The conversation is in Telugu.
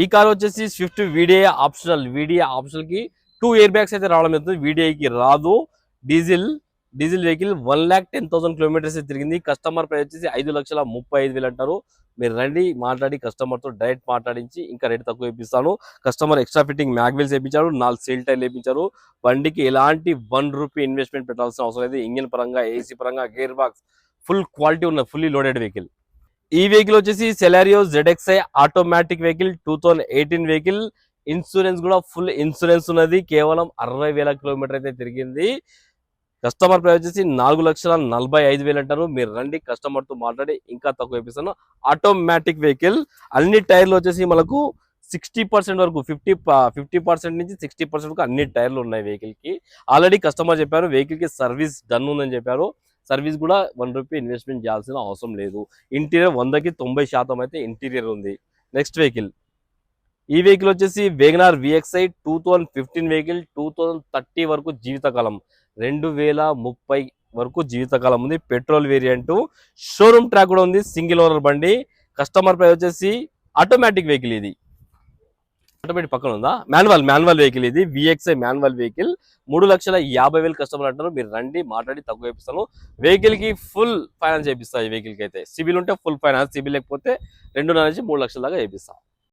ఈ కార్ వచ్చేసి స్విఫ్ట్ వీడిఐ ఆప్షనల్ కి 2 ఎయిర్ బ్యాగ్స్ అయితే రావడం జరుగుతుంది. వీడిఐకి రాదు. డీజిల్ వెహికల్ 1,10,000 కిలోమీటర్స్ తిరిగింది. కస్టమర్ ప్రైస్ వచ్చేసి 5,35,000 అంటారు. మీరు రండి, మాట్లాడి కస్టమర్ తో డైరెక్ట్ మాట్లాడించి ఇంకా రేట్ తక్కువ ఇప్పిస్తాను. కస్టమర్ ఎక్స్ట్రా ఫిట్టింగ్ మ్యాగ్వెల్స్ వేయించారు, 4 సేల్ టైర్లు వేయించారు. బండికి ఎలాంటి ₹1 ఇన్వెస్ట్మెంట్ పెట్టాల్సిన అవసరం లేదు. ఇంజిన్ పరంగా, ఏసీ పరంగా, గేర్ బాక్స్ ఫుల్ క్వాలిటీ ఉన్న ఫుల్లీ లోడెడ్ వెహికల్. ఈ వెహికల్ వచ్చేసి సెలారియో ZXi automatic vehicle, 2018 vehicle. Insurance కూడా ఫుల్ ఇన్సూరెన్స్ ఉన్నది. కేవలం 60,000 కిలోమీటర్ అయితే తిరిగింది. కస్టమర్ ప్రైస్ వచ్చేసి 4,45,000 అంటారు. మీరు రండి, కస్టమర్ తో మాట్లాడి ఇంకా తక్కువ ఇప్పిస్తాను. Automatic vehicle. అన్ని టైర్లు వచ్చేసి మనకు 60% వరకు 50% నుంచి 60% వరకు అన్ని టైర్లు ఉన్నాయి వెహికల్ కి. ఆల్రెడీ కస్టమర్ చెప్పారు వెహికల్ కి సర్వీస్ డన్ ఉందని చెప్పారు. సర్వీస్ కూడా ₹1 ఇన్వెస్ట్మెంట్ చేయాల్సిన అవసరం లేదు. ఇంటీరియర్ 100కి 90% అయితే ఇంటీరియర్ ఉంది. Next vehicle. ఈ వెహికల్ వచ్చేసి వేగనార్ VXi 2015 వెహికల్. 2030 వరకు జీవితకాలం, 2030 వరకు జీవితకాలం ఉంది. పెట్రోల్ వేరియంట్, షోరూమ్ ట్రాక్ కూడా ఉంది. సింగిల్ ఓనర్ బండి. కస్టమర్ ప్రైస్ వచ్చేసి ఆటోమేటిక్ వెహికల్. ఇది ఆటోమేటిక్ పక్కన ఉందా, మాన్యువల్ వెహికల్. ఇది VXi మాన్యువల్ వెహికల్. 3,50,000 కస్టమర్ అంటారు. మీరు రండి, మాట్లాడి తక్కువ చేపిస్తాను. వెహికల్ కి ఫుల్ ఫైనాన్స్ చేపిస్తాను. ఈ వెహికల్ కి అయితే సిబిల్ ఉంటే ఫుల్ ఫైనాన్స్, సిబిల్ లేకపోతే 2,5 నుంచి 3 లక్షల దాకా చేపిస్తాను.